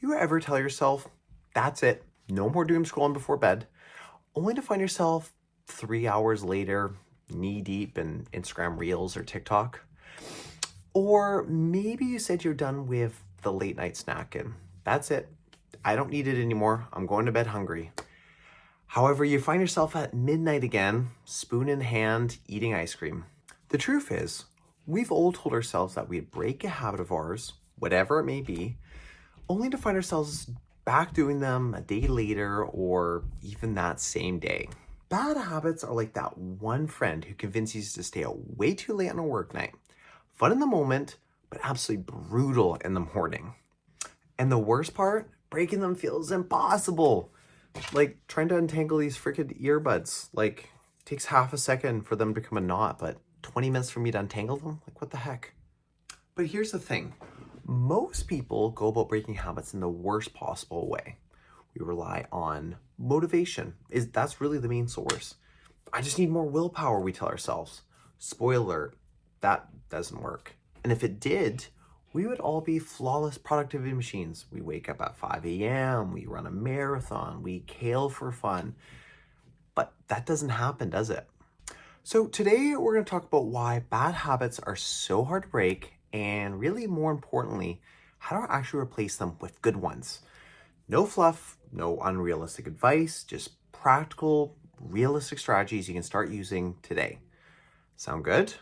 You ever tell yourself, that's it, no more doom scrolling before bed, only to find yourself 3 hours later, knee deep in Instagram Reels or TikTok? Or maybe you said you're done with the late night snacking. That's it. I don't need it anymore. I'm going to bed hungry. However, you find yourself at midnight again, spoon in hand, eating ice cream. The truth is, we've all told ourselves that we'd break a habit of ours, whatever it may be, only to find ourselves back doing them a day later or even that same day. Bad habits are like that one friend who convinces you to stay out way too late on a work night. Fun in the moment, but absolutely brutal in the morning. And the worst part, breaking them feels impossible. Like trying to untangle these freaking earbuds. Like, takes half a second for them to become a knot, but 20 minutes for me to untangle them? Like, what the heck? But here's the thing. Most people go about breaking habits in the worst possible way. We rely on motivation. That's really the main source. I just need more willpower, we tell ourselves. Spoiler alert, that doesn't work. And if it did, we would all be flawless productivity machines. We wake up at 5 a.m., we run a marathon, we kale for fun. But that doesn't happen, does it? So today we're going to talk about why bad habits are so hard to break, and really more importantly, how to actually replace them with good ones. No fluff, no unrealistic advice, just practical, realistic strategies you can start using today. Sound good?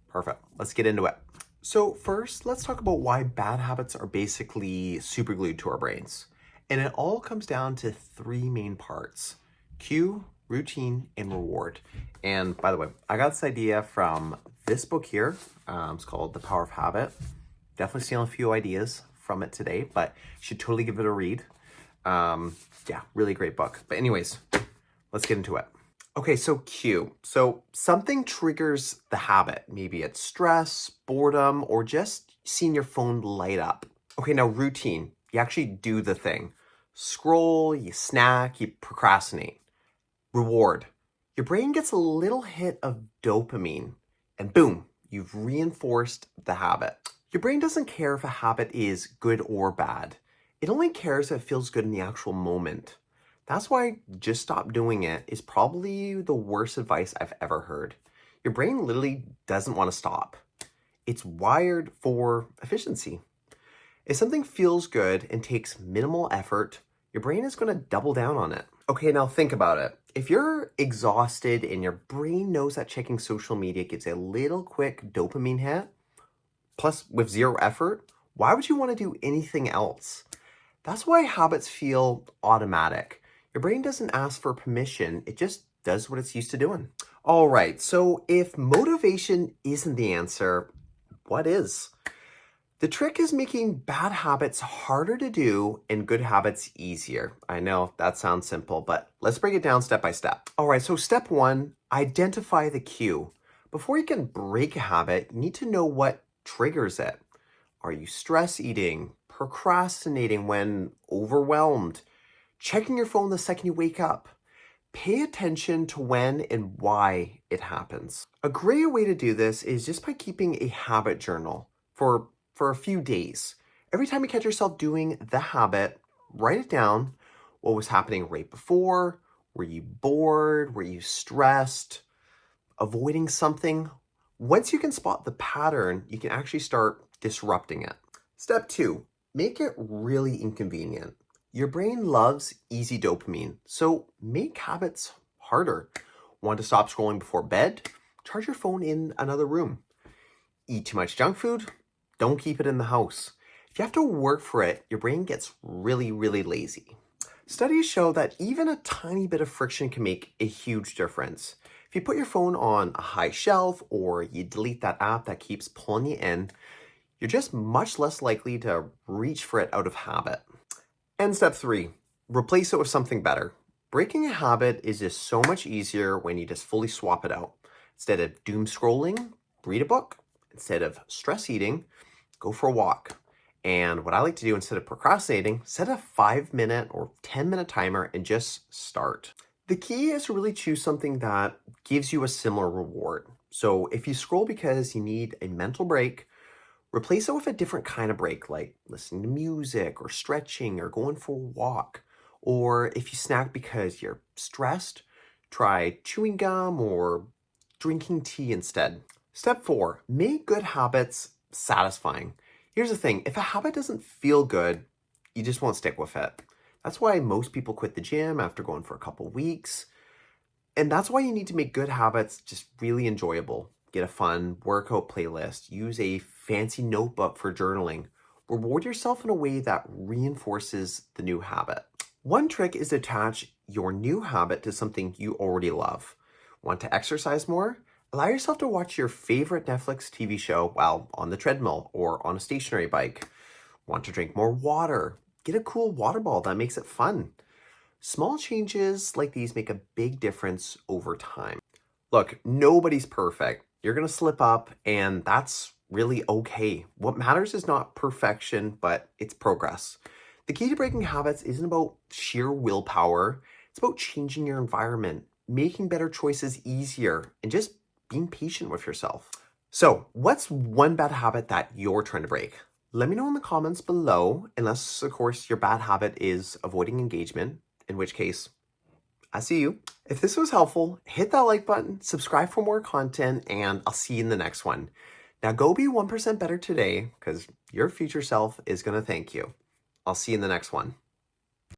Perfect. Let's get into it. So first, let's talk about why bad habits are basically superglued to our brains. And it all comes down to three main parts: cue, routine, and reward. And by the way, I got this idea from this book here. It's called The Power of Habit. Definitely stealing a few ideas from it today, but you should totally give it a read. Yeah, really great book. But anyways, let's get into it. Okay, so cue. So something triggers the habit. Maybe it's stress, boredom, or just seeing your phone light up. Okay, now routine. You actually do the thing. Scroll, you snack, you procrastinate. Reward. Your brain gets a little hit of dopamine, and boom, you've reinforced the habit. Your brain doesn't care if a habit is good or bad. It only cares if it feels good in the actual moment. That's why just stop doing it is probably the worst advice I've ever heard. Your brain literally doesn't want to stop. It's wired for efficiency. If something feels good and takes minimal effort, your brain is going to double down on it. Okay, now think about it. If you're exhausted and your brain knows that checking social media gives a little quick dopamine hit, plus with zero effort, why would you want to do anything else? That's why habits feel automatic. Your brain doesn't ask for permission, it just does what it's used to doing. All right, so if motivation isn't the answer, what is? The trick is making bad habits harder to do and good habits easier. I know that sounds simple, but let's break it down step by step. All right, so step one, identify the cue. Before you can break a habit, you need to know what triggers it. Are you stress eating, procrastinating when overwhelmed, checking your phone the second you wake up? Pay attention to when and why it happens. A great way to do this is just by keeping a habit journal for a few days. Every time you catch yourself doing the habit, write it down. What was happening right before? Were you bored? Were you stressed? Avoiding something? Once you can spot the pattern, you can actually start disrupting it. Step two, make it really inconvenient. Your brain loves easy dopamine, so make habits harder. Want to stop scrolling before bed? Charge your phone in another room. Eat too much junk food? Don't keep it in the house. If you have to work for it, your brain gets really, really lazy. Studies show that even a tiny bit of friction can make a huge difference. If you put your phone on a high shelf or you delete that app that keeps pulling you in, you're just much less likely to reach for it out of habit. And step three, replace it with something better. Breaking a habit is just so much easier when you just fully swap it out. Instead of doom scrolling, read a book. Instead of stress eating, go for a walk. And what I like to do instead of procrastinating, set a 5-minute or 10-minute timer and just start. The key is to really choose something that gives you a similar reward. So if you scroll because you need a mental break, Replace it with a different kind of break, like listening to music or stretching or going for a walk. Or if you snack because you're stressed, try chewing gum or drinking tea instead. Step 4, make good habits satisfying. Here's the thing, if a habit doesn't feel good, you just won't stick with it. That's why most people quit the gym after going for a couple weeks. And that's why you need to make good habits just really enjoyable. Get a fun workout playlist, use a fancy notebook for journaling. Reward yourself in a way that reinforces the new habit. One trick is to attach your new habit to something you already love. Want to exercise more? Allow yourself to watch your favorite Netflix TV show while on the treadmill or on a stationary bike. Want to drink more water? Get a cool water bottle that makes it fun. Small changes like these make a big difference over time. Look, nobody's perfect. You're going to slip up, and that's really okay. What matters is not perfection, but it's progress. The key to breaking habits isn't about sheer willpower. It's about changing your environment, making better choices easier, and just being patient with yourself. So, what's one bad habit that you're trying to break? Let me know in the comments below, unless, of course, your bad habit is avoiding engagement, in which case, I see you. If this was helpful, hit that like button, subscribe for more content, and I'll see you in the next one. Now go be 1% better today, because your future self is going to thank you. I'll see you in the next one.